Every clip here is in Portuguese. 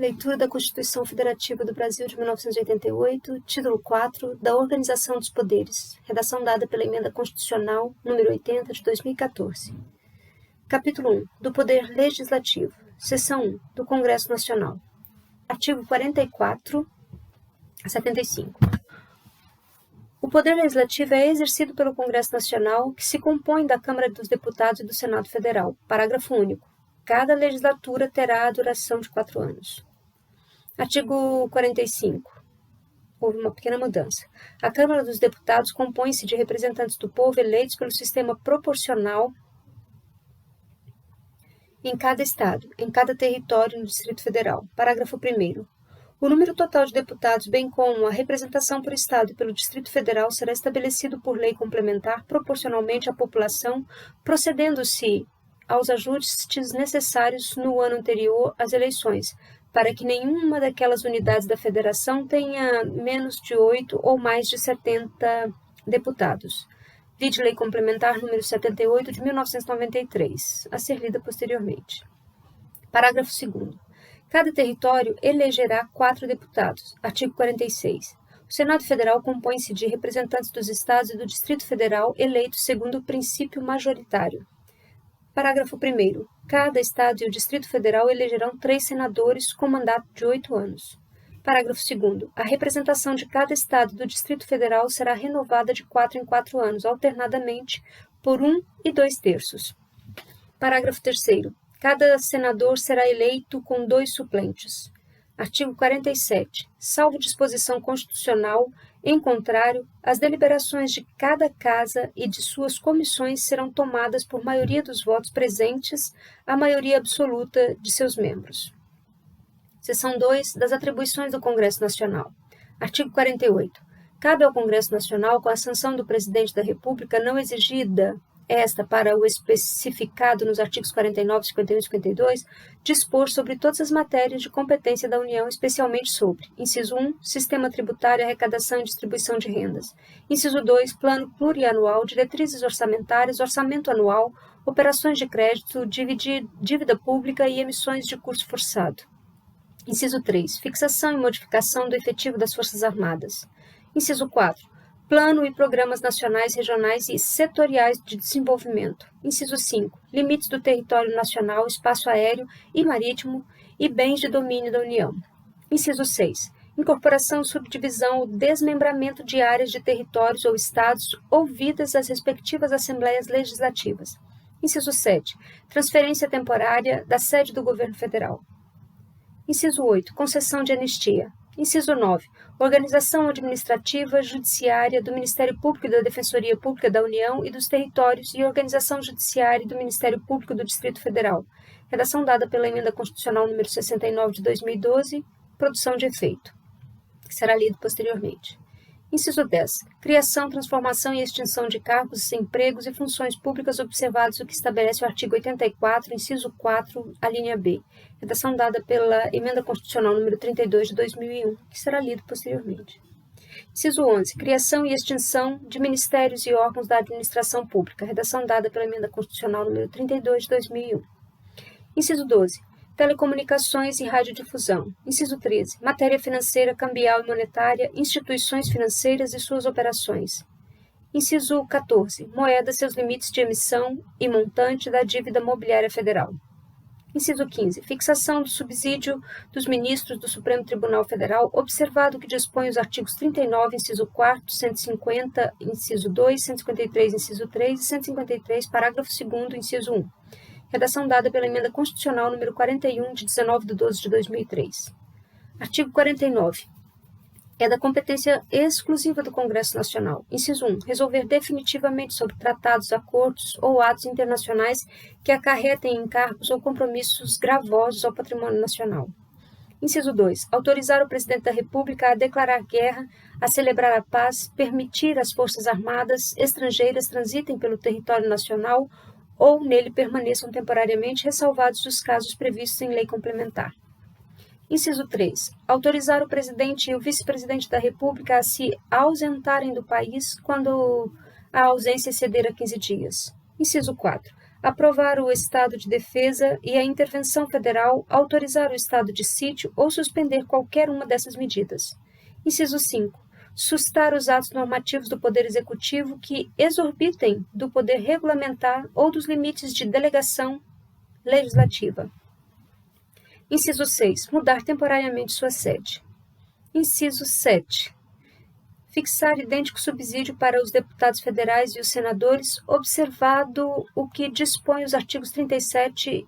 Leitura da Constituição Federativa do Brasil de 1988, título 4, da Organização dos Poderes, redação dada pela Emenda Constitucional número 80 de 2014. Capítulo 1, do Poder Legislativo, seção 1, do Congresso Nacional. Artigo 44 a 75. O Poder Legislativo é exercido pelo Congresso Nacional, que se compõe da Câmara dos Deputados e do Senado Federal. Parágrafo único. Cada legislatura terá a duração de 4 anos. Artigo 45. Houve uma pequena mudança. A Câmara dos Deputados compõe-se de representantes do povo eleitos pelo sistema proporcional em cada estado, em cada território no Distrito Federal. Parágrafo 1º. O número total de deputados, bem como a representação por estado e pelo Distrito Federal, será estabelecido por lei complementar proporcionalmente à população, procedendo-se aos ajustes necessários no ano anterior às eleições, para que nenhuma daquelas unidades da federação tenha menos de 8 ou mais de 70 deputados. Vide Lei Complementar número 78 de 1993, a ser lida posteriormente. Parágrafo 2º. Cada território elegerá 4 deputados. Artigo 46. O Senado Federal compõe-se de representantes dos estados e do Distrito Federal eleitos segundo o princípio majoritário. Parágrafo 1º. Cada estado e o Distrito Federal elegerão 3 senadores com mandato de 8 anos. Parágrafo 2º. A representação de cada estado e do Distrito Federal será renovada de 4 em 4 anos, alternadamente por 1 e 2/3. Parágrafo 3º. Cada senador será eleito com 2 suplentes. Artigo 47. Salvo disposição constitucional, em contrário, as deliberações de cada casa e de suas comissões serão tomadas por maioria dos votos presentes, a maioria absoluta de seus membros. Seção 2. Das atribuições do Congresso Nacional. Artigo 48. Cabe ao Congresso Nacional, com a sanção do Presidente da República, não exigida esta para o especificado nos artigos 49, 51 e 52, dispor sobre todas as matérias de competência da União, especialmente sobre: inciso 1, sistema tributário, arrecadação e distribuição de rendas; inciso 2, plano plurianual, diretrizes orçamentárias, orçamento anual, operações de crédito, dívida pública e emissões de curso forçado; inciso 3, fixação e modificação do efetivo das Forças Armadas; inciso 4, plano e programas nacionais, regionais e setoriais de desenvolvimento. Inciso 5. Limites do território nacional, espaço aéreo e marítimo e bens de domínio da União. Inciso 6. Incorporação, subdivisão ou desmembramento de áreas de territórios ou estados ouvidas às respectivas assembleias legislativas. Inciso 7. Transferência temporária da sede do governo federal. Inciso 8. Concessão de anistia. Inciso 9. Organização administrativa judiciária do Ministério Público e da Defensoria Pública da União e dos Territórios e organização judiciária do Ministério Público do Distrito Federal. Redação dada pela Emenda Constitucional número 69 de 2012, produção de efeito, que será lido posteriormente. Inciso 10. Criação, transformação e extinção de cargos, empregos e funções públicas, observados o que estabelece o artigo 84, inciso 4, a linha B. Redação dada pela Emenda Constitucional número 32 de 2001, que será lido posteriormente. Inciso 11. Criação e extinção de ministérios e órgãos da administração pública. Redação dada pela Emenda Constitucional número 32 de 2001. Inciso 12. Telecomunicações e radiodifusão. Inciso 13. Matéria financeira, cambial e monetária, instituições financeiras e suas operações. Inciso 14. Moeda, seus limites de emissão e montante da dívida mobiliária federal. Inciso 15. Fixação do subsídio dos ministros do Supremo Tribunal Federal, observado o que dispõe os artigos 39, inciso 4º, 150, inciso 2, 153, inciso 3 e 153, parágrafo 2º, inciso 1. Redação dada pela Emenda Constitucional número 41, de 19 de 12 de 2003. Artigo 49. É da competência exclusiva do Congresso Nacional. Inciso 1. Resolver definitivamente sobre tratados, acordos ou atos internacionais que acarretem encargos ou compromissos gravosos ao patrimônio nacional. Inciso 2. Autorizar o Presidente da República a declarar guerra, a celebrar a paz, permitir às Forças Armadas estrangeiras transitem pelo território nacional ou nele permaneçam temporariamente, ressalvados os casos previstos em lei complementar. Inciso 3. Autorizar o Presidente e o Vice-Presidente da República a se ausentarem do país quando a ausência exceder a 15 dias. Inciso 4. aprovar o estado de defesa e a intervenção federal, autorizar o estado de sítio ou suspender qualquer uma dessas medidas. Inciso 5. Sustar os atos normativos do Poder Executivo que exorbitem do poder regulamentar ou dos limites de delegação legislativa. Inciso 6. Mudar temporariamente sua sede. Inciso 7. Fixar idêntico subsídio para os deputados federais e os senadores, observado o que dispõe os artigos 37,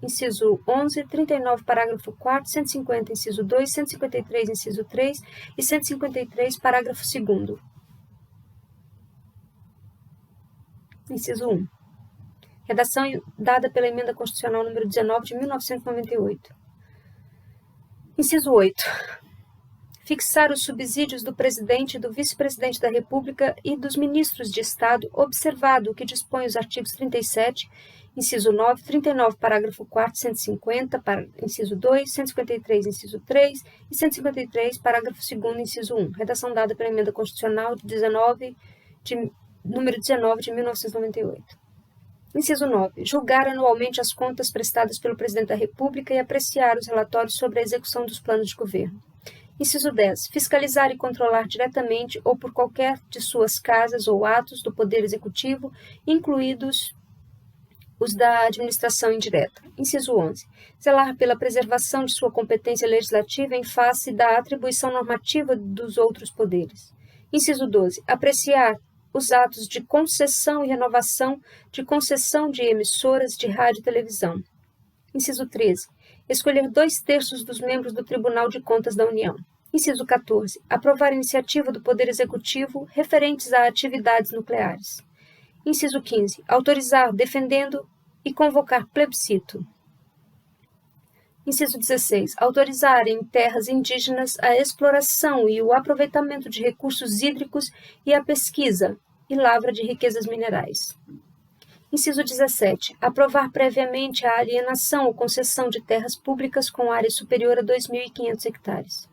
inciso 11, 39, parágrafo 4º, 150, inciso 2, 153, inciso 3 e 153, parágrafo 2º. Inciso 1. Redação dada pela Emenda Constitucional número 19 de 1998. Inciso 8. Fixar os subsídios do presidente e do vice-presidente da República e dos ministros de Estado, observado o que dispõe os artigos 37, inciso 9, 39, parágrafo 4º, 150, inciso 2, 153, inciso 3 e 153, parágrafo 2º, inciso 1. Redação dada pela Emenda Constitucional número 19 de 1998. Inciso 9. Julgar anualmente as contas prestadas pelo Presidente da República e apreciar os relatórios sobre a execução dos planos de governo. Inciso 10. Fiscalizar e controlar diretamente ou por qualquer de suas casas ou atos do Poder Executivo, incluídos os da administração indireta. Inciso 11. Zelar pela preservação de sua competência legislativa em face da atribuição normativa dos outros poderes. Inciso 12. Apreciar os atos de concessão e renovação de concessão de emissoras de rádio e televisão. Inciso 13. Escolher 2/3 dos membros do Tribunal de Contas da União. Inciso 14. Aprovar iniciativa do Poder Executivo referentes a atividades nucleares. Inciso 15. Autorizar, defendendo e convocar plebiscito. Inciso 16. Autorizar em terras indígenas a exploração e o aproveitamento de recursos hídricos e a pesquisa e lavra de riquezas minerais. Inciso 17. Aprovar previamente a alienação ou concessão de terras públicas com área superior a 2.500 hectares.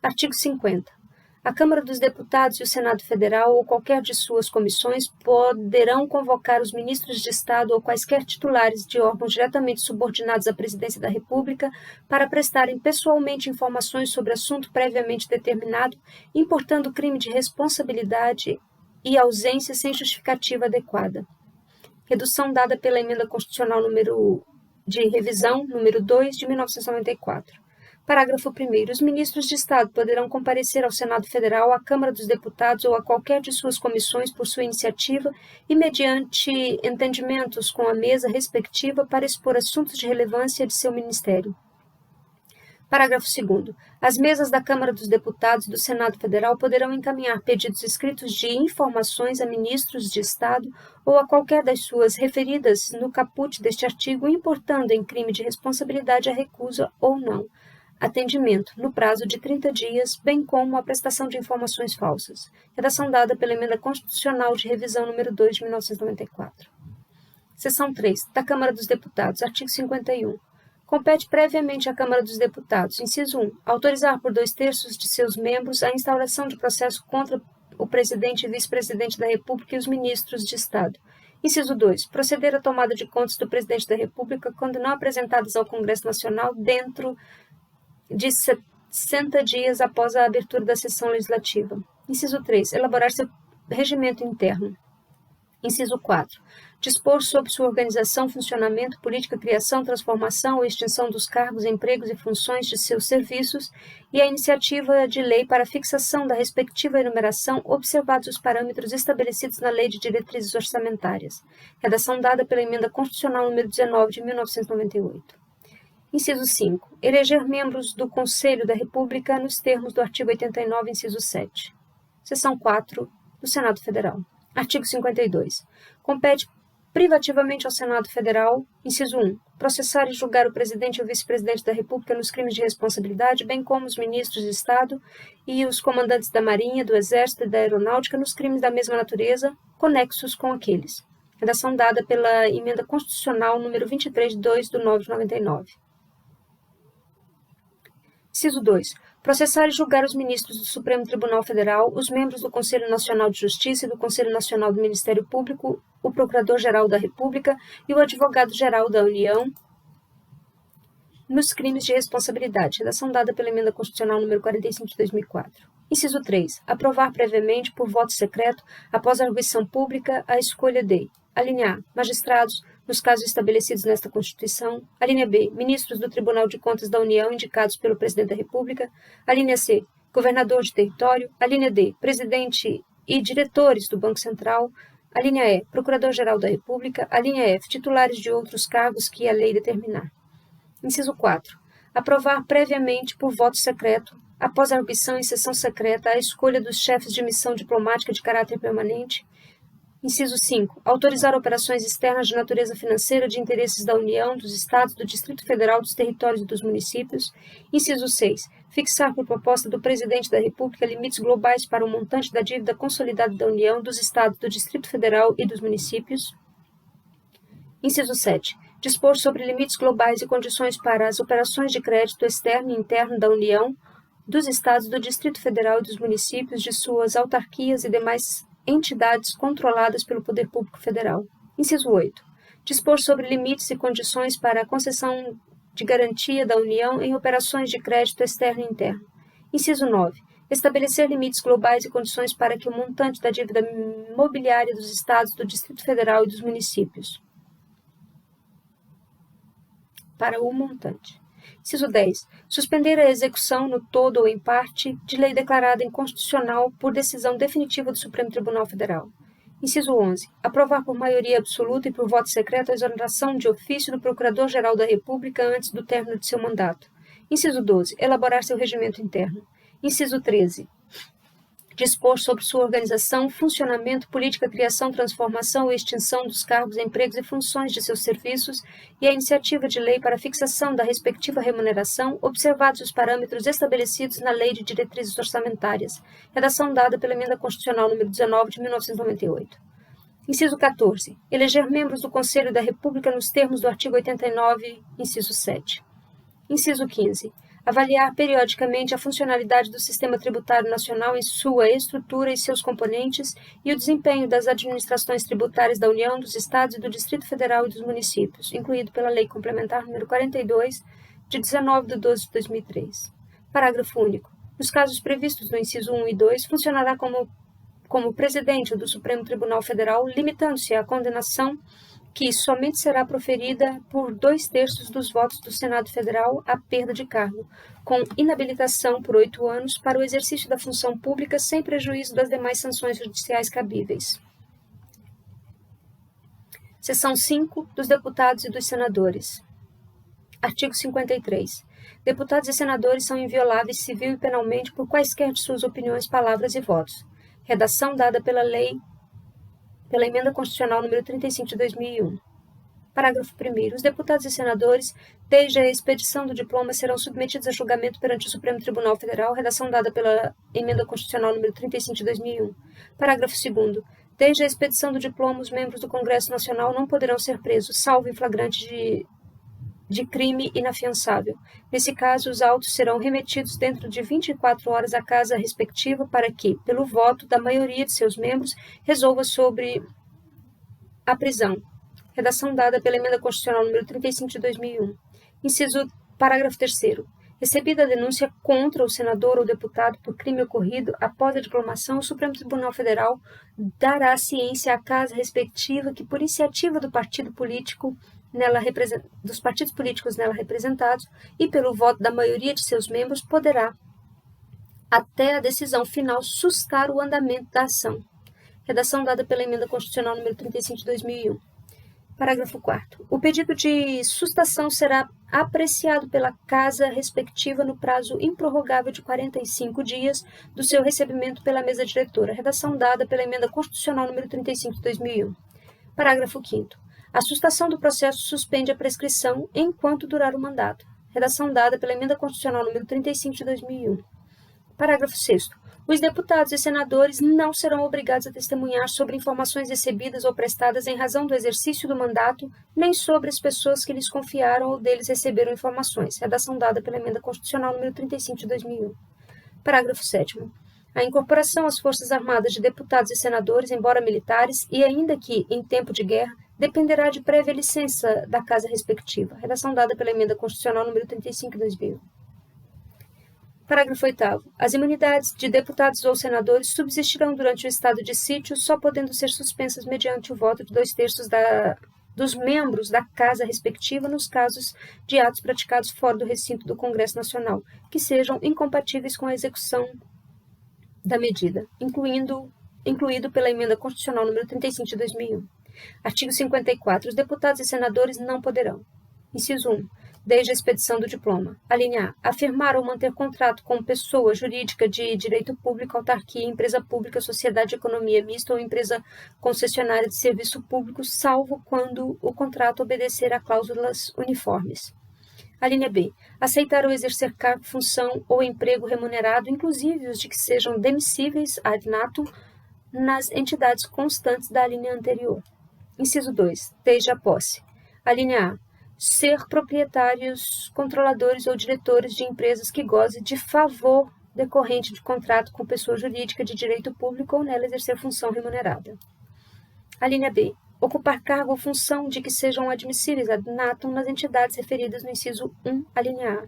Artigo 50. A Câmara dos Deputados e o Senado Federal ou qualquer de suas comissões poderão convocar os ministros de Estado ou quaisquer titulares de órgãos diretamente subordinados à Presidência da República para prestarem pessoalmente informações sobre assunto previamente determinado, importando crime de responsabilidade e ausência sem justificativa adequada. Redução dada pela Emenda Constitucional de Revisão número 2 de 1994. Parágrafo 1º. Os ministros de Estado poderão comparecer ao Senado Federal, à Câmara dos Deputados ou a qualquer de suas comissões por sua iniciativa e mediante entendimentos com a mesa respectiva para expor assuntos de relevância de seu ministério. Parágrafo 2º. As mesas da Câmara dos Deputados e do Senado Federal poderão encaminhar pedidos escritos de informações a ministros de Estado ou a qualquer das suas referidas no caput deste artigo, importando em crime de responsabilidade a recusa ou não atendimento, no prazo de 30 dias, bem como a prestação de informações falsas. Redação dada pela Emenda Constitucional de Revisão número 2 de 1994. Seção 3. Da Câmara dos Deputados. Artigo 51. Compete previamente à Câmara dos Deputados, inciso 1, autorizar por 2/3 de seus membros a instauração de processo contra o Presidente e Vice-Presidente da República e os ministros de Estado. Inciso 2, proceder à tomada de contas do Presidente da República quando não apresentadas ao Congresso Nacional dentro de 60 dias após a abertura da sessão legislativa. Inciso 3, elaborar seu regimento interno. Inciso 4. Dispor sobre sua organização, funcionamento, política, criação, transformação ou extinção dos cargos, empregos e funções de seus serviços e a iniciativa de lei para fixação da respectiva enumeração, observados os parâmetros estabelecidos na Lei de Diretrizes Orçamentárias. Redação dada pela Emenda Constitucional número 19 de 1998. Inciso 5. Eleger membros do Conselho da República nos termos do artigo 89, inciso 7. Seção 4 do Senado Federal. Artigo 52. Compete privativamente ao Senado Federal, inciso 1, processar e julgar o Presidente e o Vice-Presidente da República nos crimes de responsabilidade, bem como os ministros de Estado e os comandantes da Marinha, do Exército e da Aeronáutica nos crimes da mesma natureza, conexos com aqueles. Redação dada pela Emenda Constitucional número 23/2 do 9 de 99. Inciso 2. Processar e julgar os ministros do Supremo Tribunal Federal, os membros do Conselho Nacional de Justiça e do Conselho Nacional do Ministério Público, o Procurador-Geral da República e o Advogado-Geral da União, nos crimes de responsabilidade, redação dada pela Emenda Constitucional número 45 de 2004. Inciso 3. Aprovar previamente, por voto secreto, após arguição pública, a escolha de: alínea A. Magistrados, nos casos estabelecidos nesta Constituição. Alínea B. Ministros do Tribunal de Contas da União indicados pelo Presidente da República. Alínea C. Governador de território. Alínea D. Presidente e diretores do Banco Central. Alínea E. Procurador-Geral da República. Alínea F. Titulares de outros cargos que a lei determinar. Inciso 4. Aprovar previamente, por voto secreto, após a arguição em sessão secreta, a escolha dos chefes de missão diplomática de caráter permanente. Inciso 5. Autorizar operações externas de natureza financeira de interesses da União, dos Estados, do Distrito Federal, dos territórios e dos municípios. Inciso 6. Fixar por proposta do Presidente da República limites globais para o montante da dívida consolidada da União, dos Estados, do Distrito Federal e dos municípios. Inciso 7. Dispor sobre limites globais e condições para as operações de crédito externo e interno da União, dos Estados, do Distrito Federal e dos municípios, de suas autarquias e demais entidades controladas pelo Poder Público Federal. Inciso 8. Dispor sobre limites e condições para a concessão de garantia da União em operações de crédito externo e interno. Inciso 9. Estabelecer limites globais e condições para que o montante da dívida mobiliária dos Estados, do Distrito Federal e dos municípios. Para o montante. Inciso 10. Suspender a execução no todo ou em parte de lei declarada inconstitucional por decisão definitiva do Supremo Tribunal Federal. Inciso 11. Aprovar por maioria absoluta e por voto secreto a exoneração de ofício do Procurador-Geral da República antes do término de seu mandato. Inciso 12. Elaborar seu regimento interno. Inciso 13. Dispor sobre sua organização, funcionamento, política, criação, transformação e extinção dos cargos, empregos e funções de seus serviços e a iniciativa de lei para a fixação da respectiva remuneração, observados os parâmetros estabelecidos na Lei de Diretrizes Orçamentárias, redação dada pela Emenda Constitucional número 19 de 1998. Inciso 14. Eleger membros do Conselho da República nos termos do artigo 89, inciso 7. Inciso 15. Avaliar periodicamente a funcionalidade do sistema tributário nacional em sua estrutura e seus componentes e o desempenho das administrações tributárias da União, dos Estados e do Distrito Federal e dos municípios, incluído pela Lei Complementar número 42, de 19 de 12 de 2003. Parágrafo único. Nos casos previstos no inciso 1 e 2, funcionará como presidente do Supremo Tribunal Federal, limitando-se à condenação que somente será proferida por 2/3 dos votos do Senado Federal à perda de cargo, com inabilitação por 8 anos para o exercício da função pública sem prejuízo das demais sanções judiciais cabíveis. Seção 5 dos deputados e dos senadores. Artigo 53. Deputados e senadores são invioláveis civil e penalmente por quaisquer de suas opiniões, palavras e votos. Redação dada pela Emenda Constitucional número 35 de 2001. Parágrafo 1º. Os deputados e senadores, desde a expedição do diploma, serão submetidos a julgamento perante o Supremo Tribunal Federal, redação dada pela Emenda Constitucional número 35 de 2001. Parágrafo 2º. Desde a expedição do diploma, os membros do Congresso Nacional não poderão ser presos, salvo em flagrante de crime inafiançável. Nesse caso, os autos serão remetidos dentro de 24 horas à casa respectiva para que, pelo voto da maioria de seus membros, resolva sobre a prisão. Redação dada pela Emenda Constitucional número 35 de 2001. Parágrafo 3º. Recebida a denúncia contra o senador ou deputado por crime ocorrido após a diplomação, o Supremo Tribunal Federal dará ciência à casa respectiva que, por iniciativa do partido político dos partidos políticos nela representados e pelo voto da maioria de seus membros, poderá, até a decisão final, sustar o andamento da ação. Redação dada pela Emenda Constitucional número 35 de 2001. Parágrafo 4º. O pedido de sustação será apreciado pela casa respectiva no prazo improrrogável de 45 dias do seu recebimento pela mesa diretora. Redação dada pela Emenda Constitucional número 35 de 2001. Parágrafo 5º. A sustação do processo suspende a prescrição enquanto durar o mandato. Redação dada pela Emenda Constitucional número 35 de 2001. Parágrafo 6º. Os deputados e senadores não serão obrigados a testemunhar sobre informações recebidas ou prestadas em razão do exercício do mandato, nem sobre as pessoas que lhes confiaram ou deles receberam informações. Redação dada pela Emenda Constitucional número 35 de 2001. Parágrafo 7º. A incorporação às Forças Armadas de deputados e senadores, embora militares, e ainda que em tempo de guerra, dependerá de prévia licença da casa respectiva. Redação dada pela Emenda Constitucional número 35 de 2001. Parágrafo 8º. As imunidades de deputados ou senadores subsistirão durante o estado de sítio, só podendo ser suspensas mediante o voto de 2/3 dos membros da casa respectiva nos casos de atos praticados fora do recinto do Congresso Nacional, que sejam incompatíveis com a execução da medida, incluído pela Emenda Constitucional número 35 de 2001. Artigo 54. Os deputados e senadores não poderão. Inciso 1. Desde a expedição do diploma. Alínea A. Afirmar ou manter contrato com pessoa jurídica de direito público, autarquia, empresa pública, sociedade de economia mista ou empresa concessionária de serviço público, salvo quando o contrato obedecer a cláusulas uniformes. Alínea B. Aceitar ou exercer cargo, função ou emprego remunerado, inclusive os de que sejam demissíveis ad natum, nas entidades constantes da alínea anterior. Inciso 2. Desde a posse. Alínea A. Ser proprietários, controladores ou diretores de empresas que gozem de favor decorrente de contrato com pessoa jurídica de direito público ou nela exercer função remunerada. Alínea B. Ocupar cargo ou função de que sejam admissíveis ad natum nas entidades referidas no inciso 1, alínea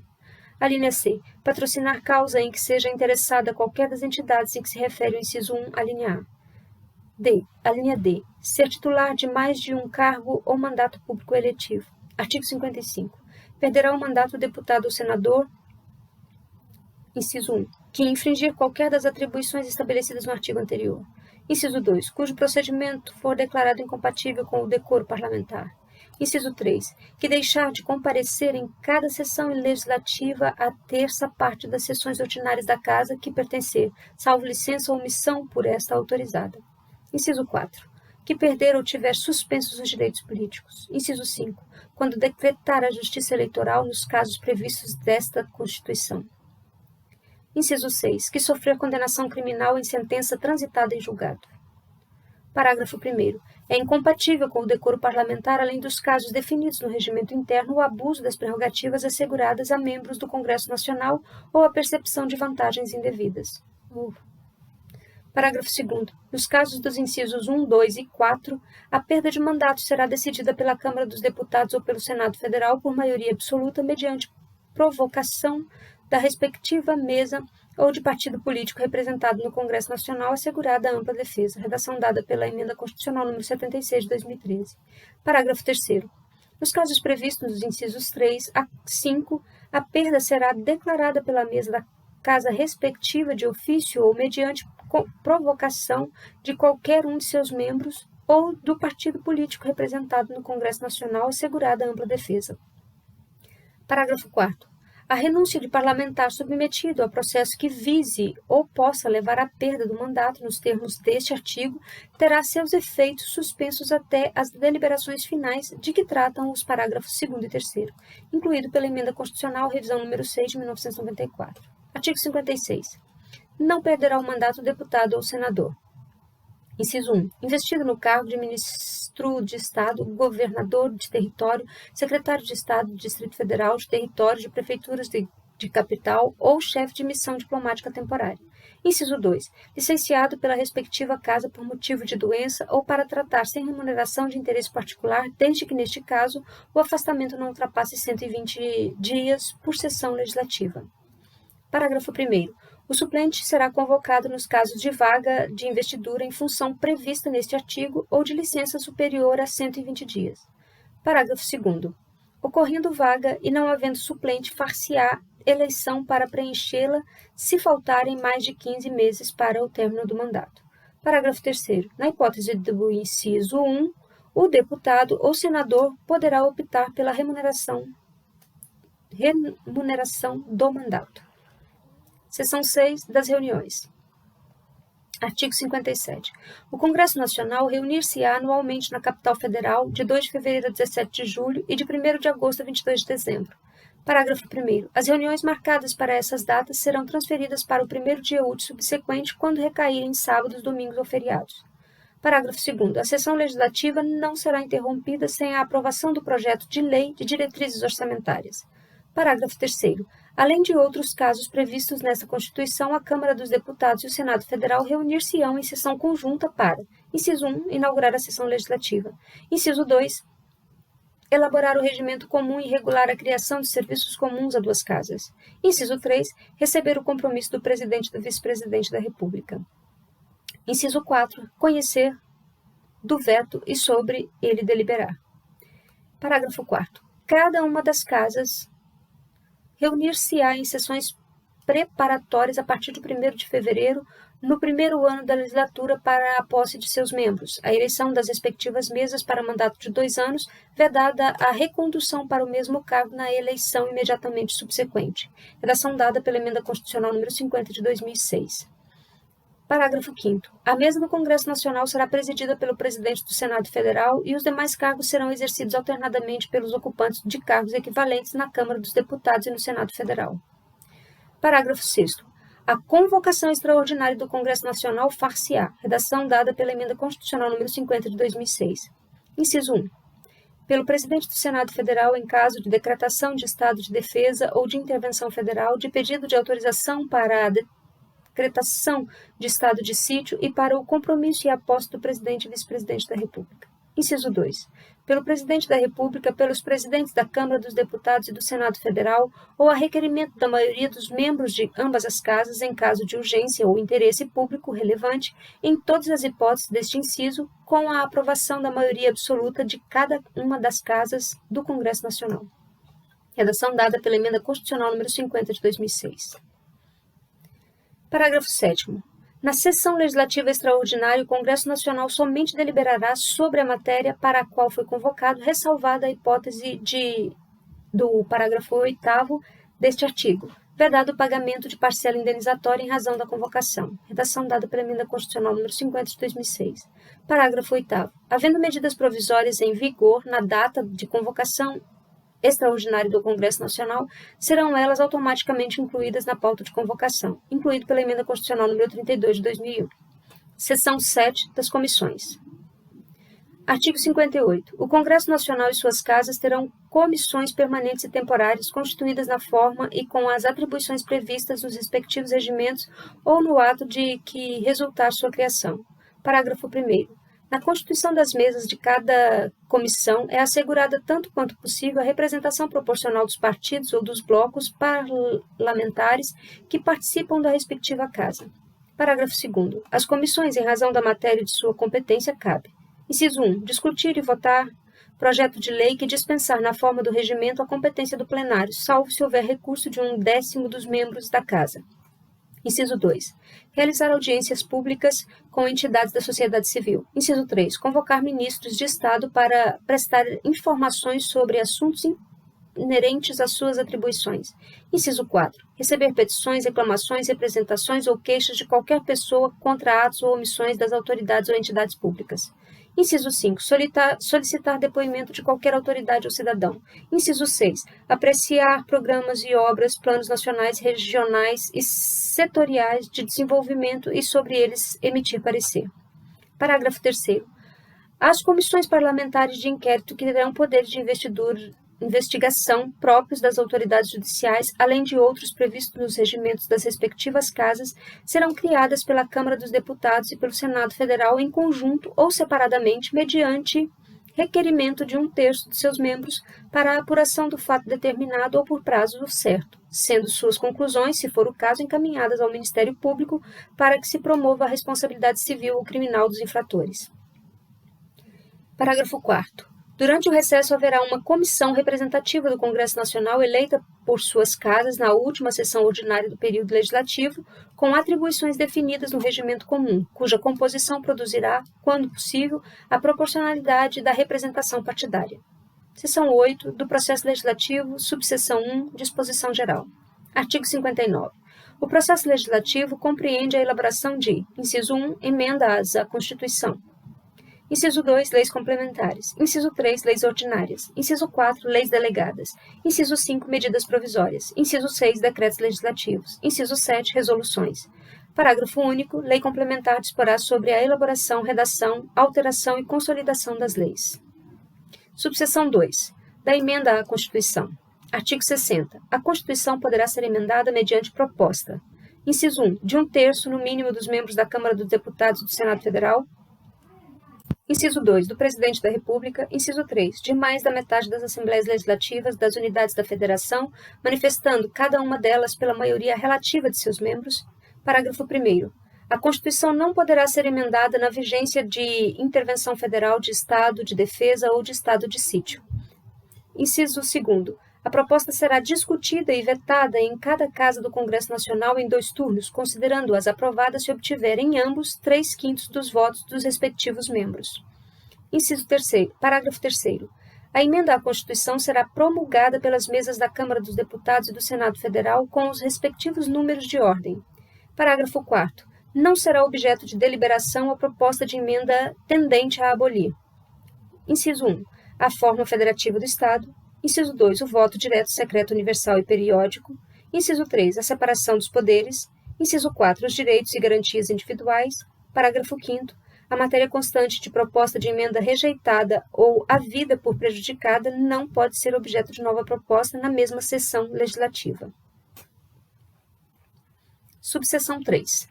A. Alínea C. Patrocinar causa em que seja interessada qualquer das entidades em que se refere o inciso 1, alínea A. Alínea D. Ser titular de mais de um cargo ou mandato público eletivo. Artigo 55. Perderá o mandato o deputado ou senador, inciso 1, que infringir qualquer das atribuições estabelecidas no artigo anterior. Inciso 2, cujo procedimento for declarado incompatível com o decoro parlamentar. Inciso 3, que deixar de comparecer em cada sessão legislativa a terça parte das sessões ordinárias da Casa que pertencer, salvo licença ou omissão por esta autorizada. Inciso 4, que perder ou tiver suspensos os direitos políticos. Inciso 5, quando decretar a justiça eleitoral nos casos previstos desta Constituição. Inciso 6, que sofrer condenação criminal em sentença transitada em julgado. Parágrafo 1º. É incompatível com o decoro parlamentar, além dos casos definidos no regimento interno, o abuso das prerrogativas asseguradas a membros do Congresso Nacional ou a percepção de vantagens indevidas. Parágrafo 2º. Nos casos dos incisos 1, 2 e 4, a perda de mandato será decidida pela Câmara dos Deputados ou pelo Senado Federal por maioria absoluta mediante provocação da respectiva mesa ou de partido político representado no Congresso Nacional, assegurada a ampla defesa. Redação dada pela Emenda Constitucional número 76 de 2013. Parágrafo 3º. Nos casos previstos nos incisos 3 a 5, a perda será declarada pela mesa da Casa respectiva de ofício ou mediante provocação de qualquer um de seus membros ou do partido político representado no Congresso Nacional, assegurada a ampla defesa. Parágrafo 4º. A renúncia de parlamentar submetido a processo que vise ou possa levar à perda do mandato nos termos deste artigo terá seus efeitos suspensos até as deliberações finais de que tratam os parágrafos 2º e 3º, incluído pela Emenda Constitucional Revisão número 6 de 1994. Artigo 56. Não perderá o mandato o deputado ou senador. Inciso 1. Investido no cargo de ministro de Estado, governador de território, secretário de Estado do Distrito Federal, de território, de prefeituras de capital ou chefe de missão diplomática temporária. Inciso 2. Licenciado pela respectiva casa por motivo de doença ou para tratar sem remuneração de interesse particular, desde que, neste caso, o afastamento não ultrapasse 120 dias por sessão legislativa. Parágrafo 1º. O suplente será convocado nos casos de vaga de investidura em função prevista neste artigo ou de licença superior a 120 dias. Parágrafo 2º. Ocorrendo vaga e não havendo suplente, far-se-á eleição para preenchê-la se faltarem mais de 15 meses para o término do mandato. Parágrafo 3º. Na hipótese do inciso 1, o deputado ou senador poderá optar pela remuneração do mandato. Seção 6 das reuniões. Artigo 57. O Congresso Nacional reunir-se-á anualmente na capital federal de 2 de fevereiro a 17 de julho e de 1º de agosto a 22 de dezembro. Parágrafo 1º. As reuniões marcadas para essas datas serão transferidas para o primeiro dia útil subsequente quando recaírem em sábados, domingos ou feriados. Parágrafo 2º. A sessão legislativa não será interrompida sem a aprovação do projeto de lei de diretrizes orçamentárias. Parágrafo 3º. Além de outros casos previstos nesta Constituição, a Câmara dos Deputados e o Senado Federal reunir-se-ão em sessão conjunta para: inciso 1, inaugurar a sessão legislativa. Inciso 2, elaborar o regimento comum e regular a criação de serviços comuns a duas casas. Inciso 3, receber o compromisso do presidente e do vice-presidente da República. Inciso 4, conhecer do veto e sobre ele deliberar. Parágrafo 4º. Cada uma das casas reunir-se-á em sessões preparatórias a partir de 1º de fevereiro, no primeiro ano da legislatura, para a posse de seus membros, a eleição das respectivas mesas para mandato de 2 anos, vedada a recondução para o mesmo cargo na eleição imediatamente subsequente. Redação dada pela Emenda Constitucional número 50 de 2006. Parágrafo 5º. A mesa do Congresso Nacional será presidida pelo presidente do Senado Federal e os demais cargos serão exercidos alternadamente pelos ocupantes de cargos equivalentes na Câmara dos Deputados e no Senado Federal. Parágrafo 6º. A convocação extraordinária do Congresso Nacional far-se-á. Redação dada pela Emenda Constitucional número 50 de 2006. Inciso 1. Pelo presidente do Senado Federal, em caso de decretação de estado de defesa ou de intervenção federal, de pedido de autorização para a decretação de estado de sítio e para o compromisso e a posse do presidente e vice-presidente da República. Inciso 2. Pelo presidente da República, pelos presidentes da Câmara dos Deputados e do Senado Federal, ou a requerimento da maioria dos membros de ambas as casas, em caso de urgência ou interesse público relevante, em todas as hipóteses deste inciso, com a aprovação da maioria absoluta de cada uma das casas do Congresso Nacional. Redação dada pela Emenda Constitucional número 50 de 2006. Parágrafo 7º. Na sessão legislativa extraordinária, o Congresso Nacional somente deliberará sobre a matéria para a qual foi convocado, ressalvada a hipótese do parágrafo 8º deste artigo, vedado o pagamento de parcela indenizatória em razão da convocação. Redação dada pela Emenda Constitucional número 50 de 2006. Parágrafo 8º. Havendo medidas provisórias em vigor na data de convocação extraordinário do Congresso Nacional, serão elas automaticamente incluídas na pauta de convocação, incluído pela Emenda Constitucional número 32 de 2001. Seção 7 das comissões. Artigo 58. O Congresso Nacional e suas casas terão comissões permanentes e temporárias constituídas na forma e com as atribuições previstas nos respectivos regimentos ou no ato de que resultar sua criação. Parágrafo 1º. Na constituição das mesas de cada comissão é assegurada tanto quanto possível a representação proporcional dos partidos ou dos blocos parlamentares que participam da respectiva casa. Parágrafo 2º. As comissões, em razão da matéria de sua competência, cabe: inciso 1. Discutir e votar projeto de lei que dispensar na forma do regimento a competência do plenário, salvo se houver recurso de 1/10 dos membros da casa. Inciso 2. Realizar audiências públicas com entidades da sociedade civil. Inciso 3. Convocar ministros de Estado para prestar informações sobre assuntos inerentes às suas atribuições. Inciso 4. Receber petições, reclamações, representações ou queixas de qualquer pessoa contra atos ou omissões das autoridades ou entidades públicas. Inciso 5. Solicitar depoimento de qualquer autoridade ou cidadão. Inciso 6. Apreciar programas e obras, planos nacionais, regionais e setoriais de desenvolvimento e sobre eles emitir parecer. Parágrafo 3º. As comissões parlamentares de inquérito que terão poderes de investigação próprios das autoridades judiciais, além de outros previstos nos regimentos das respectivas casas, serão criadas pela Câmara dos Deputados e pelo Senado Federal em conjunto ou separadamente, mediante requerimento de 1/3 de seus membros para a apuração do fato determinado ou por prazo certo, sendo suas conclusões, se for o caso, encaminhadas ao Ministério Público para que se promova a responsabilidade civil ou criminal dos infratores. Parágrafo 4º. Durante o recesso haverá uma comissão representativa do Congresso Nacional eleita por suas casas na última sessão ordinária do período legislativo, com atribuições definidas no regimento comum, cuja composição produzirá, quando possível, a proporcionalidade da representação partidária. Seção 8 do Processo Legislativo, subseção 1, disposição geral. Artigo 59. O processo legislativo compreende a elaboração de: inciso 1, emendas à Constituição. Inciso 2, leis complementares. Inciso 3, leis ordinárias. Inciso 4, leis delegadas. Inciso 5, medidas provisórias. Inciso 6, decretos legislativos. Inciso 7, resoluções. Parágrafo único. Lei complementar disporá sobre a elaboração, redação, alteração e consolidação das leis. Subseção 2. Da emenda à Constituição. Artigo 60. A Constituição poderá ser emendada mediante proposta. Inciso 1. De 1/3, no mínimo, dos membros da Câmara dos Deputados e do Senado Federal. Inciso 2. Do Presidente da República. Inciso 3. De mais da metade das Assembleias Legislativas das unidades da Federação, manifestando cada uma delas pela maioria relativa de seus membros. Parágrafo 1º. A Constituição não poderá ser emendada na vigência de intervenção federal, de estado de defesa ou de estado de sítio. Inciso 2º. A proposta será discutida e vetada em cada casa do Congresso Nacional em 2 turnos, considerando-as aprovadas se obtiverem ambos 3/5 dos votos dos respectivos membros. Inciso 3º. Parágrafo 3º. A emenda à Constituição será promulgada pelas mesas da Câmara dos Deputados e do Senado Federal com os respectivos números de ordem. Parágrafo 4º. Não será objeto de deliberação a proposta de emenda tendente a abolir. Inciso 1. A forma federativa do Estado. Inciso 2. O voto direto, secreto, universal e periódico. Inciso 3. A separação dos poderes. Inciso 4. Os direitos e garantias individuais. Parágrafo 5º. A matéria constante de proposta de emenda rejeitada ou havida por prejudicada não pode ser objeto de nova proposta na mesma sessão legislativa. Subseção 3.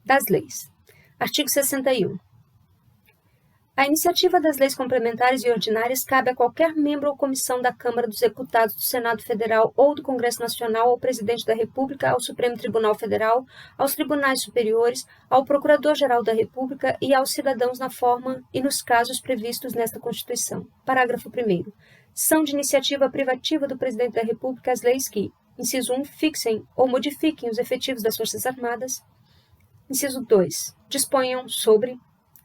Das leis. Artigo 61. A iniciativa das leis complementares e ordinárias cabe a qualquer membro ou comissão da Câmara dos Deputados, do Senado Federal ou do Congresso Nacional, ao Presidente da República, ao Supremo Tribunal Federal, aos tribunais superiores, ao Procurador-Geral da República e aos cidadãos na forma e nos casos previstos nesta Constituição. Parágrafo 1º. São de iniciativa privativa do Presidente da República as leis que, inciso 1, fixem ou modifiquem os efetivos das Forças Armadas. Inciso 2. Disponham sobre: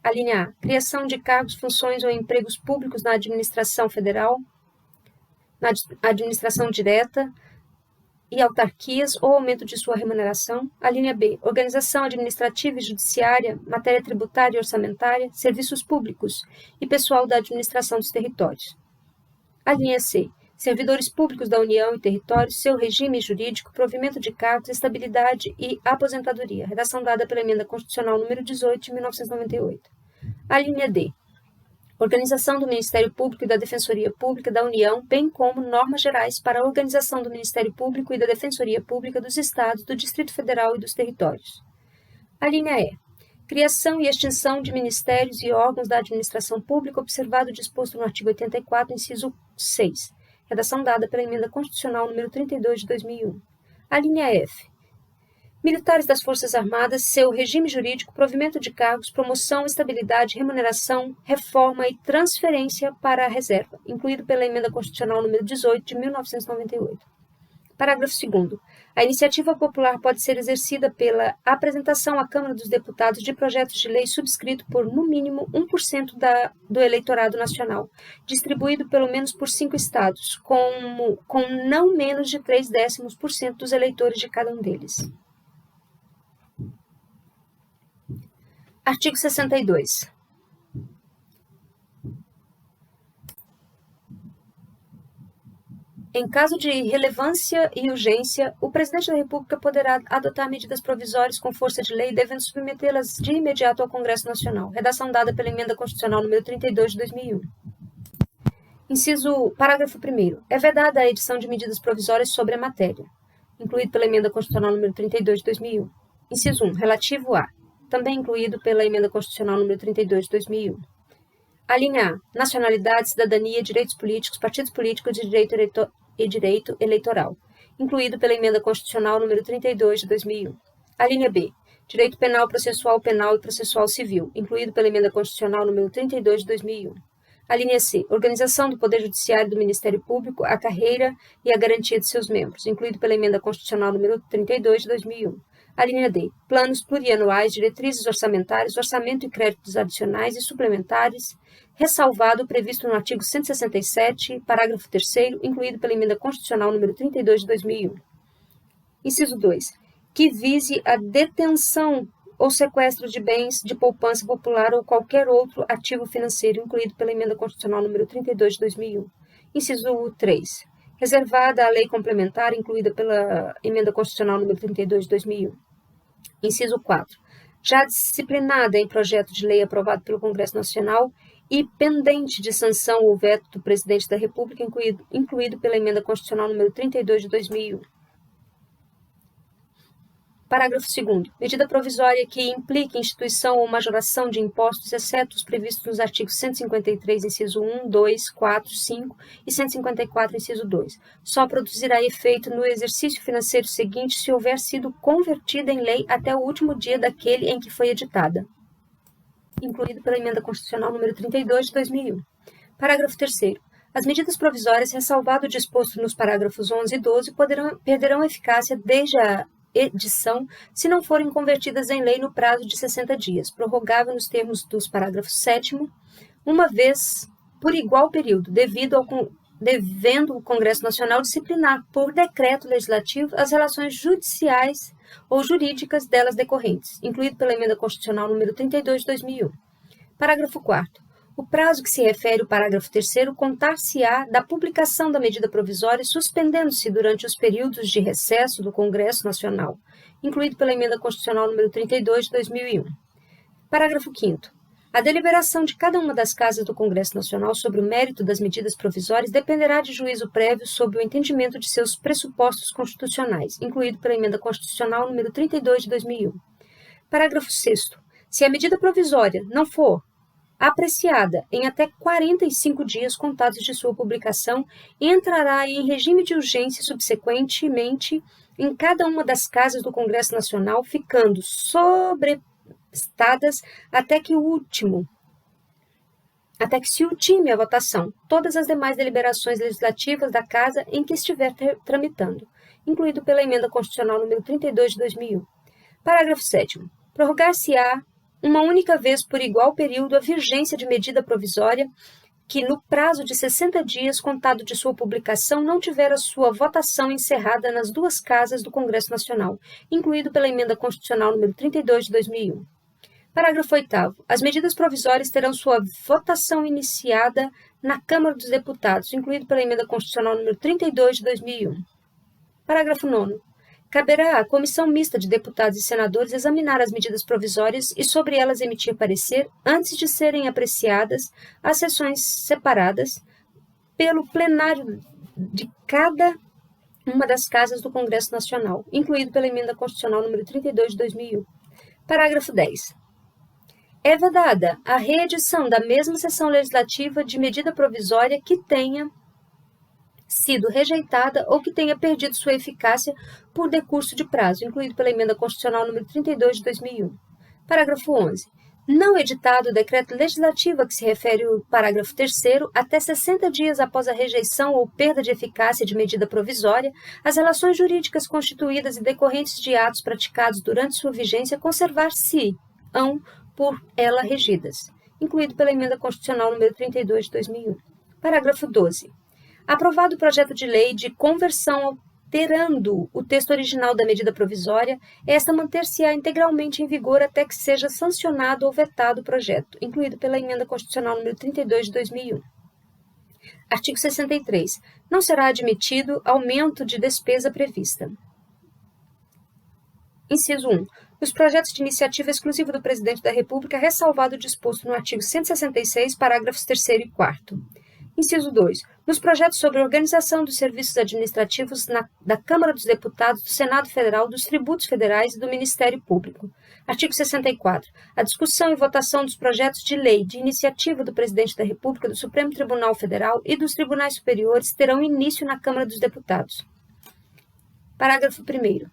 a linha A. Criação de cargos, funções ou empregos públicos na administração federal, na administração direta e autarquias ou aumento de sua remuneração. A linha B. Organização administrativa e judiciária, matéria tributária e orçamentária, serviços públicos e pessoal da administração dos territórios. A linha C. Servidores públicos da União e territórios, seu regime jurídico, provimento de cargos, estabilidade e aposentadoria. Redação dada pela Emenda Constitucional número 18 de 1998. A linha D. Organização do Ministério Público e da Defensoria Pública da União, bem como normas gerais para a organização do Ministério Público e da Defensoria Pública dos Estados, do Distrito Federal e dos territórios. A linha E. Criação e extinção de ministérios e órgãos da administração pública, observado o disposto no artigo 84, inciso 6. Redação dada pela Emenda Constitucional número 32 de 2001. A linha F. Militares das Forças Armadas, seu regime jurídico, provimento de cargos, promoção, estabilidade, remuneração, reforma e transferência para a reserva, incluído pela Emenda Constitucional número 18 de 1998. Parágrafo 2º. A iniciativa popular pode ser exercida pela apresentação à Câmara dos Deputados de projetos de lei subscrito por, no mínimo, 1% do eleitorado nacional, distribuído pelo menos por 5 estados, com não menos de 0,3% dos eleitores de cada um deles. Artigo 62. Em caso de relevância e urgência, o Presidente da República poderá adotar medidas provisórias com força de lei, devendo submetê-las de imediato ao Congresso Nacional. Redação dada pela Emenda Constitucional número 32 de 2001. Parágrafo 1º. É vedada a edição de medidas provisórias sobre a matéria, incluído pela Emenda Constitucional número 32 de 2001. Inciso 1. Relativo a, também incluído pela Emenda Constitucional número 32 de 2001. A linha A. Nacionalidade, cidadania, direitos políticos, partidos políticos e direito eleitoral, incluído pela Emenda Constitucional número 32 de 2001. A linha B. Direito penal, processual penal e processual civil, incluído pela Emenda Constitucional número 32 de 2001. A linha C. Organização do Poder Judiciário e do Ministério Público, a carreira e a garantia de seus membros, incluído pela Emenda Constitucional número 32 de 2001. A linha D. Planos plurianuais, diretrizes orçamentárias, orçamento e créditos adicionais e suplementares, ressalvado o previsto no artigo 167, parágrafo 3º, incluído pela Emenda Constitucional número 32 de 2001. Inciso 2. Que vise a detenção ou sequestro de bens de poupança popular ou qualquer outro ativo financeiro incluído pela Emenda Constitucional número 32 de 2001. Inciso 3. Reservada a lei complementar incluída pela Emenda Constitucional número 32 de 2001. Inciso 4. Já disciplinada em projeto de lei aprovado pelo Congresso Nacional e pendente de sanção ou veto do Presidente da República, incluído pela Emenda Constitucional número 32 de 2001. Parágrafo 2º. Medida provisória que implique instituição ou majoração de impostos, exceto os previstos nos artigos 153, inciso 1, 2, 4, 5 e 154, inciso 2, só produzirá efeito no exercício financeiro seguinte se houver sido convertida em lei até o último dia daquele em que foi editada, incluído pela Emenda Constitucional número 32 de 2001. Parágrafo 3º. As medidas provisórias, ressalvado o disposto nos parágrafos 11 e 12, perderão eficácia desde a edição se não forem convertidas em lei no prazo de 60 dias, prorrogável nos termos dos parágrafos 7º, uma vez por igual período, devendo o Congresso Nacional disciplinar por decreto legislativo as relações judiciais ou jurídicas delas decorrentes, incluído pela Emenda Constitucional número 32 de 2001. Parágrafo 4º. O prazo que se refere ao parágrafo 3º contar-se-á da publicação da medida provisória, suspendendo-se durante os períodos de recesso do Congresso Nacional, incluído pela Emenda Constitucional número 32 de 2001. Parágrafo 5º. A deliberação de cada uma das casas do Congresso Nacional sobre o mérito das medidas provisórias dependerá de juízo prévio sobre o entendimento de seus pressupostos constitucionais, incluído pela Emenda Constitucional número 32 de 2001. Parágrafo 6º. Se a medida provisória não for apreciada em até 45 dias contados de sua publicação, entrará em regime de urgência subsequentemente em cada uma das casas do Congresso Nacional, ficando sobrestadas até que se ultime a votação todas as demais deliberações legislativas da casa em que estiver tramitando, incluído pela Emenda Constitucional número 32 de 2001. Parágrafo 7º. Prorrogar-se-á uma única vez por igual período a vigência de medida provisória que, no prazo de 60 dias contado de sua publicação, não tiver a sua votação encerrada nas duas casas do Congresso Nacional, incluído pela Emenda Constitucional número 32 de 2001. Parágrafo 8º. As medidas provisórias terão sua votação iniciada na Câmara dos Deputados, incluído pela Emenda Constitucional número 32 de 2001. Parágrafo 9º. Caberá à Comissão Mista de Deputados e Senadores examinar as medidas provisórias e sobre elas emitir parecer antes de serem apreciadas às sessões separadas pelo plenário de cada uma das casas do Congresso Nacional, incluído pela Emenda Constitucional número 32 de 2001. Parágrafo 10. É vedada a reedição da mesma sessão legislativa de medida provisória que tenha sido rejeitada ou que tenha perdido sua eficácia por decurso de prazo, incluído pela Emenda Constitucional número 32 de 2001. Parágrafo 11. Não editado o decreto legislativo a que se refere o parágrafo 3º, até 60 dias após a rejeição ou perda de eficácia de medida provisória, as relações jurídicas constituídas e decorrentes de atos praticados durante sua vigência conservar-se-ão por ela regidas, incluído pela Emenda Constitucional número 32 de 2001. Parágrafo 12. Aprovado o projeto de lei de conversão alterando o texto original da medida provisória, esta manter-se-á integralmente em vigor até que seja sancionado ou vetado o projeto, incluído pela Emenda Constitucional número 32 de 2001. Artigo 63. Não será admitido aumento de despesa prevista. Inciso 1. Nos projetos de iniciativa exclusiva do Presidente da República, ressalvado o disposto no artigo 166, parágrafos 3º e 4º. Inciso 2. Nos projetos sobre organização dos serviços administrativos da Câmara dos Deputados, do Senado Federal, dos Tributos Federais e do Ministério Público. Artigo 64. A discussão e votação dos projetos de lei de iniciativa do Presidente da República, do Supremo Tribunal Federal e dos Tribunais Superiores terão início na Câmara dos Deputados. Parágrafo 1º.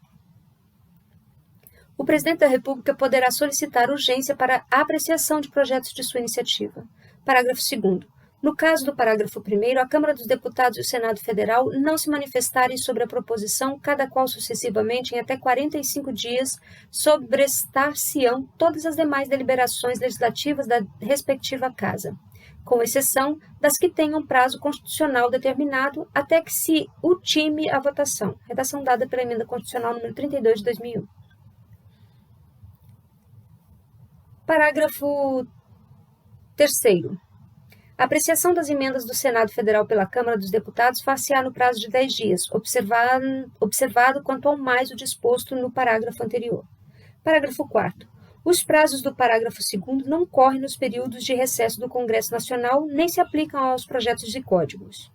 O Presidente da República poderá solicitar urgência para a apreciação de projetos de sua iniciativa. Parágrafo 2º. No caso do parágrafo 1º, a Câmara dos Deputados e o Senado Federal não se manifestarem sobre a proposição, cada qual sucessivamente, em até 45 dias, sobrestar-se-ão todas as demais deliberações legislativas da respectiva Casa, com exceção das que tenham prazo constitucional determinado até que se ultime a votação. Redação dada pela Emenda Constitucional número 32 de 2001. Parágrafo 3º. A apreciação das emendas do Senado Federal pela Câmara dos Deputados far-se-á no prazo de 10 dias, observado quanto ao mais o disposto no parágrafo anterior. Parágrafo 4º. Os prazos do parágrafo 2º não correm nos períodos de recesso do Congresso Nacional, nem se aplicam aos projetos de códigos.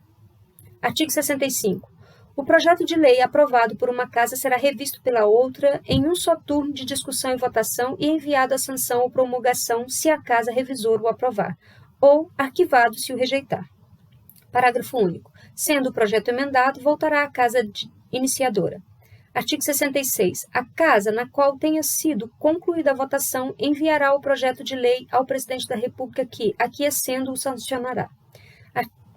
Artigo 65. O projeto de lei aprovado por uma casa será revisto pela outra em um só turno de discussão e votação e enviado à sanção ou promulgação se a casa revisor o aprovar, ou arquivado se o rejeitar. Parágrafo único. Sendo o projeto emendado, voltará à casa iniciadora. Artigo 66. A casa na qual tenha sido concluída a votação enviará o projeto de lei ao Presidente da República que, aquiescendo, o sancionará.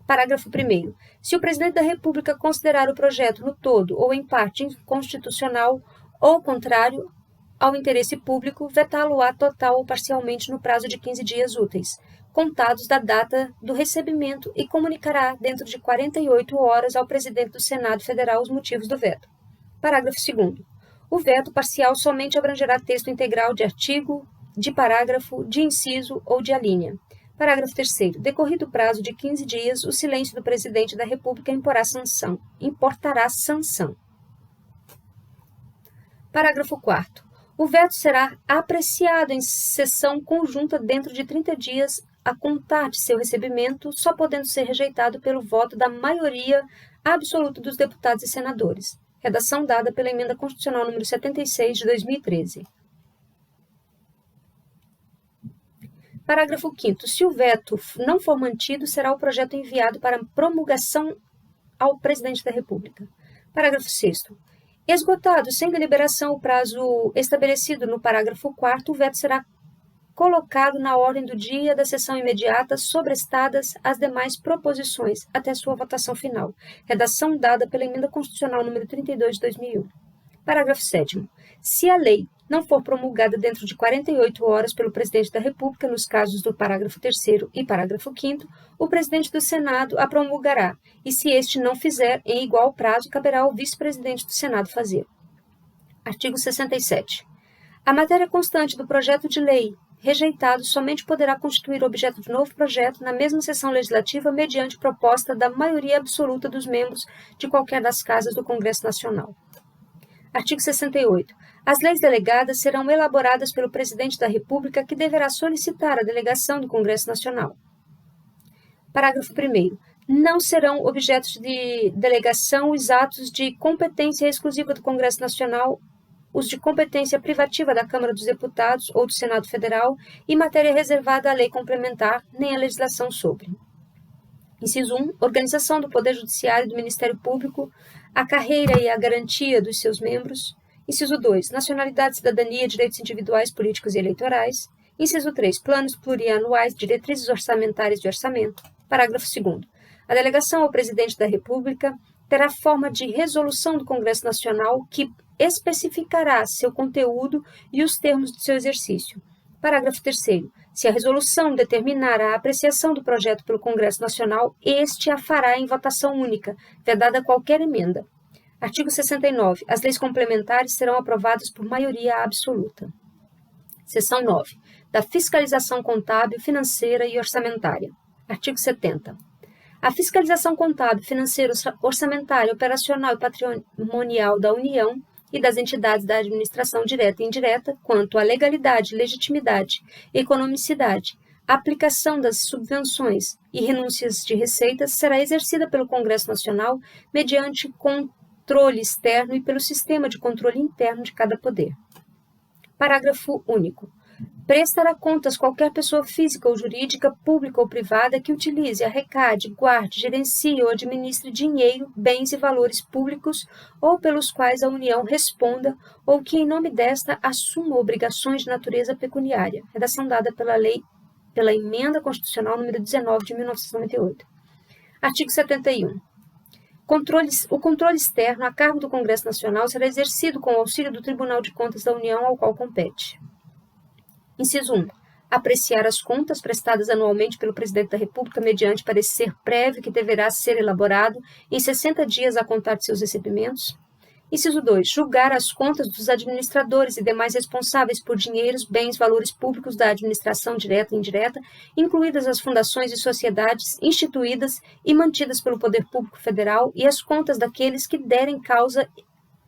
Parágrafo 1º. Se o Presidente da República considerar o projeto no todo ou em parte inconstitucional ou contrário ao interesse público, vetá-lo-á total ou parcialmente no prazo de 15 dias úteis, contados da data do recebimento e comunicará dentro de 48 horas ao Presidente do Senado Federal os motivos do veto. Parágrafo 2º. O veto parcial somente abrangerá texto integral de artigo, de parágrafo, de inciso ou de alínea. Parágrafo 3º. Decorrido o prazo de 15 dias, o silêncio do Presidente da República importará sanção. Parágrafo 4º. O veto será apreciado em sessão conjunta dentro de 30 dias a contar de seu recebimento, só podendo ser rejeitado pelo voto da maioria absoluta dos deputados e senadores. Redação dada pela Emenda Constitucional número 76 de 2013. Parágrafo 5º. Se o veto não for mantido, será o projeto enviado para promulgação ao Presidente da República. Parágrafo 6º. Esgotado sem deliberação o prazo estabelecido no parágrafo 4º, o veto será colocado na ordem do dia da sessão imediata, sobrestadas as demais proposições, até sua votação final. Redação dada pela Emenda Constitucional número 32 de 2001. Parágrafo 7º. Se a lei não for promulgada dentro de 48 horas pelo Presidente da República, nos casos do parágrafo 3º e parágrafo 5º, o Presidente do Senado a promulgará, e se este não fizer, em igual prazo, caberá ao Vice-Presidente do Senado fazer. Artigo 67. A matéria constante do projeto de lei rejeitado somente poderá constituir objeto de novo projeto na mesma sessão legislativa mediante proposta da maioria absoluta dos membros de qualquer das casas do Congresso Nacional. Artigo 68. As leis delegadas serão elaboradas pelo Presidente da República, que deverá solicitar a delegação do Congresso Nacional. Parágrafo 1º. Não serão objetos de delegação os atos de competência exclusiva do Congresso Nacional, os de competência privativa da Câmara dos Deputados ou do Senado Federal e matéria reservada à lei complementar, nem à legislação sobre. Inciso 1. Organização do Poder Judiciário e do Ministério Público, a carreira e a garantia dos seus membros. Inciso 2. Nacionalidade, cidadania, direitos individuais, políticos e eleitorais. Inciso 3. Planos plurianuais, diretrizes orçamentárias de orçamento. Parágrafo 2º. A delegação ao Presidente da República terá forma de resolução do Congresso Nacional que especificará seu conteúdo e os termos de seu exercício. Parágrafo 3º. Se a resolução determinar a apreciação do projeto pelo Congresso Nacional, este a fará em votação única, vedada qualquer emenda. Artigo 69. As leis complementares serão aprovadas por maioria absoluta. Seção 9. Da fiscalização contábil, financeira e orçamentária. Artigo 70. A fiscalização contábil, financeira, orçamentária, operacional e patrimonial da União e das entidades da administração direta e indireta, quanto à legalidade, legitimidade, economicidade, aplicação das subvenções e renúncias de receitas, será exercida pelo Congresso Nacional mediante controle externo e pelo sistema de controle interno de cada poder. Parágrafo único. Prestará contas qualquer pessoa física ou jurídica, pública ou privada, que utilize, arrecade, guarde, gerencie ou administre dinheiro, bens e valores públicos ou pelos quais a União responda ou que, em nome desta, assuma obrigações de natureza pecuniária. Redação dada pela Emenda Constitucional número 19 de 1998. Artigo 71. O controle externo a cargo do Congresso Nacional será exercido com o auxílio do Tribunal de Contas da União ao qual compete. Inciso 1. Apreciar as contas prestadas anualmente pelo Presidente da República mediante parecer prévio que deverá ser elaborado em 60 dias a contar de seus recebimentos. Inciso 2. Julgar as contas dos administradores e demais responsáveis por dinheiros, bens, valores públicos da administração direta e indireta, incluídas as fundações e sociedades instituídas e mantidas pelo Poder Público Federal e as contas daqueles que derem causa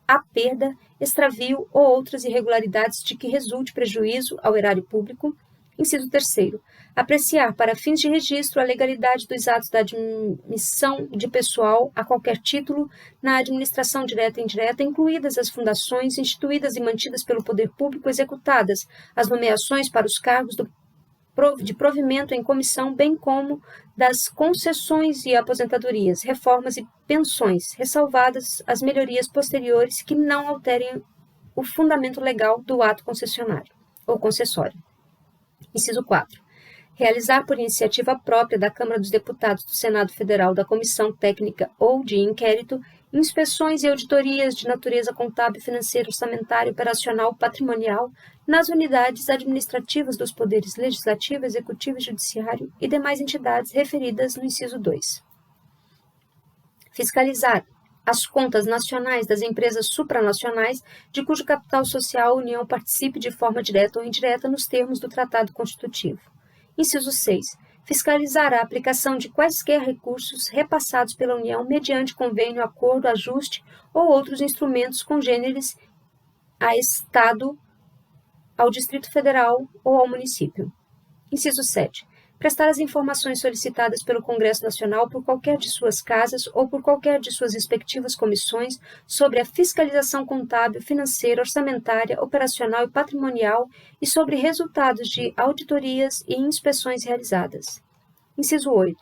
à perda, extravio ou outras irregularidades de que resulte prejuízo ao erário público. Inciso 3. Apreciar, para fins de registro, a legalidade dos atos da admissão de pessoal a qualquer título na administração direta e indireta, incluídas as fundações instituídas e mantidas pelo poder público, executadas as nomeações para os cargos de provimento em comissão, bem como das concessões e aposentadorias, reformas e pensões, ressalvadas as melhorias posteriores que não alterem o fundamento legal do ato concessionário ou concessório. Inciso 4. Realizar por iniciativa própria da Câmara dos Deputados do Senado Federal, da Comissão Técnica ou de Inquérito, inspeções e auditorias de natureza contábil, financeira, orçamentária, operacional, patrimonial, nas unidades administrativas dos poderes legislativo, executivo e judiciário e demais entidades referidas no inciso 2. Fiscalizar as contas nacionais das empresas supranacionais de cujo capital social a União participe de forma direta ou indireta nos termos do Tratado Constitutivo. Inciso 6. Fiscalizar a aplicação de quaisquer recursos repassados pela União mediante convênio, acordo, ajuste ou outros instrumentos congêneres a Estado, ao Distrito Federal ou ao município. Inciso 7. Prestar as informações solicitadas pelo Congresso Nacional por qualquer de suas casas ou por qualquer de suas respectivas comissões sobre a fiscalização contábil, financeira, orçamentária, operacional e patrimonial e sobre resultados de auditorias e inspeções realizadas. Inciso 8.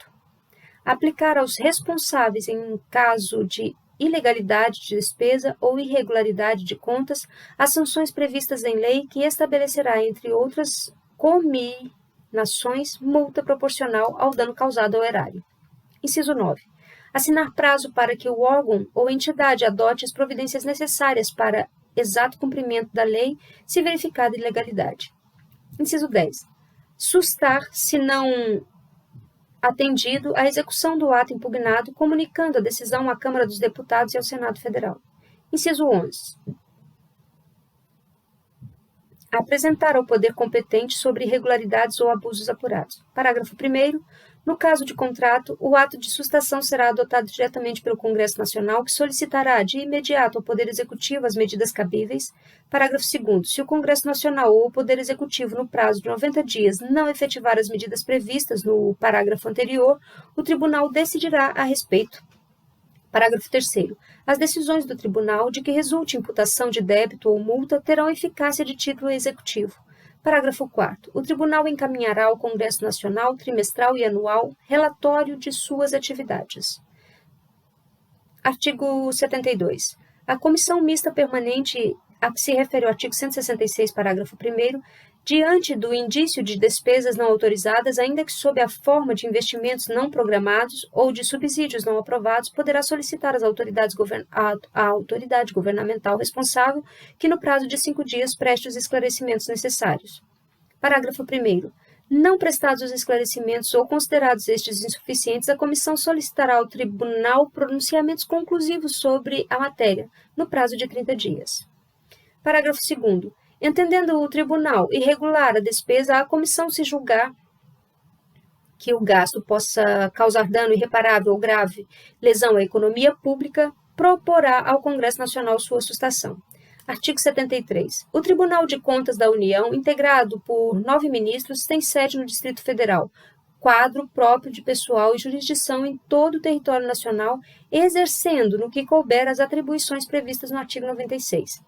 Aplicar aos responsáveis em caso de ilegalidade de despesa ou irregularidade de contas as sanções previstas em lei que estabelecerá, entre outras cominações, multa proporcional ao dano causado ao erário. Inciso 9. Assinar prazo para que o órgão ou entidade adote as providências necessárias para exato cumprimento da lei, se verificada ilegalidade. Inciso 10. Sustar, se não atendido, a execução do ato impugnado, comunicando a decisão à Câmara dos Deputados e ao Senado Federal. Inciso 11. Apresentar ao poder competente sobre irregularidades ou abusos apurados. Parágrafo 1º. No caso de contrato, o ato de sustação será adotado diretamente pelo Congresso Nacional, que solicitará de imediato ao Poder Executivo as medidas cabíveis. Parágrafo 2º. Se o Congresso Nacional ou o Poder Executivo, no prazo de 90 dias, não efetivar as medidas previstas no parágrafo anterior, o Tribunal decidirá a respeito. Parágrafo 3º. As decisões do Tribunal de que resulte imputação de débito ou multa terão eficácia de título executivo. Parágrafo 4º. O Tribunal encaminhará ao Congresso Nacional, trimestral e anual, relatório de suas atividades. Artigo 72. A Comissão Mista Permanente, a que se refere o artigo 166, parágrafo 1º, diante do indício de despesas não autorizadas, ainda que sob a forma de investimentos não programados ou de subsídios não aprovados, poderá solicitar às autoridades à autoridade governamental responsável que, no prazo de 5 dias, preste os esclarecimentos necessários. Parágrafo 1º. Não prestados os esclarecimentos ou considerados estes insuficientes, a comissão solicitará ao Tribunal pronunciamentos conclusivos sobre a matéria, no prazo de 30 dias. Parágrafo 2º. Entendendo o Tribunal irregular a despesa, a comissão, se julgar que o gasto possa causar dano irreparável ou grave lesão à economia pública, proporá ao Congresso Nacional sua sustação. Artigo 73. O Tribunal de Contas da União, integrado por 9 ministros, tem sede no Distrito Federal, quadro próprio de pessoal e jurisdição em todo o território nacional, exercendo, no que couber, as atribuições previstas no artigo 96.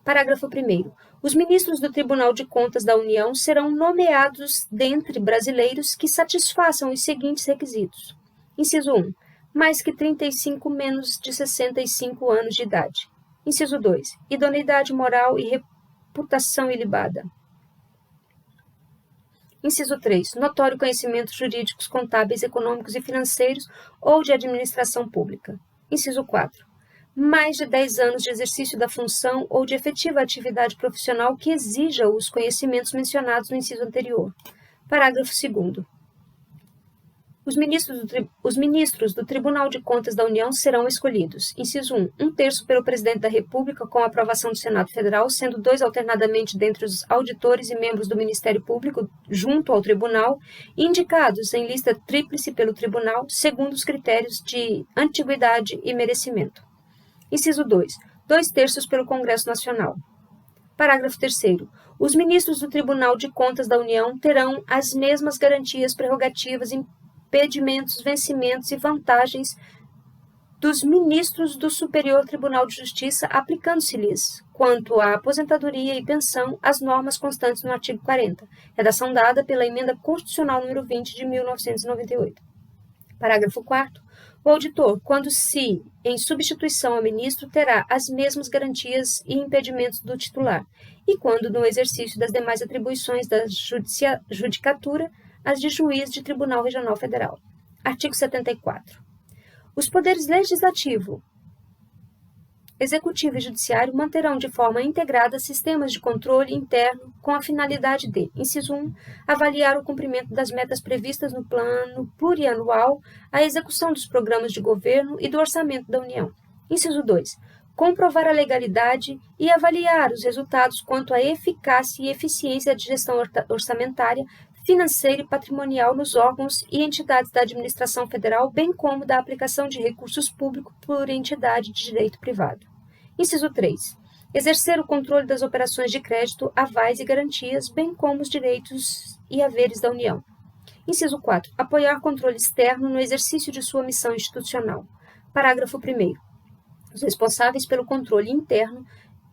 Parágrafo 1º. Os ministros do Tribunal de Contas da União serão nomeados dentre brasileiros que satisfaçam os seguintes requisitos. Inciso 1. Mais que 35 menos de 65 anos de idade. Inciso 2. Idoneidade moral e reputação ilibada. Inciso 3. Notório conhecimentos jurídicos, contábeis, econômicos e financeiros ou de administração pública. Inciso 4. Mais de 10 anos de exercício da função ou de efetiva atividade profissional que exija os conhecimentos mencionados no inciso anterior. Parágrafo 2º. Os ministros do Tribunal de Contas da União serão escolhidos. Inciso 1. 1/3 pelo Presidente da República, com aprovação do Senado Federal, sendo 2 alternadamente dentre os auditores e membros do Ministério Público junto ao Tribunal, indicados em lista tríplice pelo Tribunal, segundo os critérios de antiguidade e merecimento. Inciso 2. 2/3 pelo Congresso Nacional. Parágrafo 3º. Os ministros do Tribunal de Contas da União terão as mesmas garantias, prerrogativas, impedimentos, vencimentos e vantagens dos ministros do Superior Tribunal de Justiça, aplicando-se-lhes, quanto à aposentadoria e pensão, as normas constantes no artigo 40, redação dada pela Emenda Constitucional número 20 de 1998. Parágrafo 4º. O auditor, quando se em substituição a ministro, terá as mesmas garantias e impedimentos do titular, e quando no exercício das demais atribuições da judicatura, as de juiz de Tribunal Regional Federal. Artigo 74. Os poderes legislativo, executivo e judiciário manterão de forma integrada sistemas de controle interno com a finalidade de, inciso 1, avaliar o cumprimento das metas previstas no plano plurianual, a execução dos programas de governo e do orçamento da União. Inciso 2, comprovar a legalidade e avaliar os resultados quanto à eficácia e eficiência de gestão orçamentária, financeira e patrimonial nos órgãos e entidades da administração federal, bem como da aplicação de recursos públicos por entidade de direito privado. Inciso 3. Exercer o controle das operações de crédito, avais e garantias, bem como os direitos e haveres da União. Inciso 4. Apoiar controle externo no exercício de sua missão institucional. Parágrafo 1º. Os responsáveis pelo controle interno,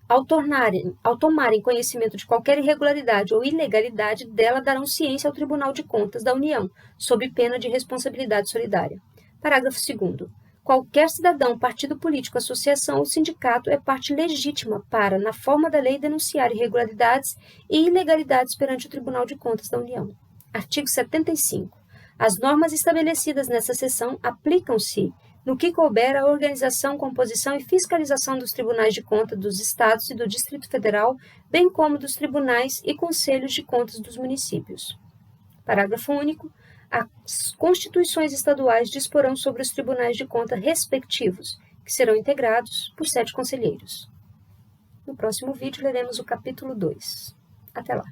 ao tomarem conhecimento de qualquer irregularidade ou ilegalidade dela, darão ciência ao Tribunal de Contas da União, sob pena de responsabilidade solidária. Parágrafo 2º. Qualquer cidadão, partido político, associação ou sindicato é parte legítima para, na forma da lei, denunciar irregularidades e ilegalidades perante o Tribunal de Contas da União. Artigo 75. As normas estabelecidas nessa seção aplicam-se no que couber a organização, composição e fiscalização dos tribunais de contas dos Estados e do Distrito Federal, bem como dos tribunais e conselhos de contas dos municípios. Parágrafo único. As constituições estaduais disporão sobre os tribunais de conta respectivos, que serão integrados por 7 conselheiros. No próximo vídeo, leremos o capítulo 2. Até lá!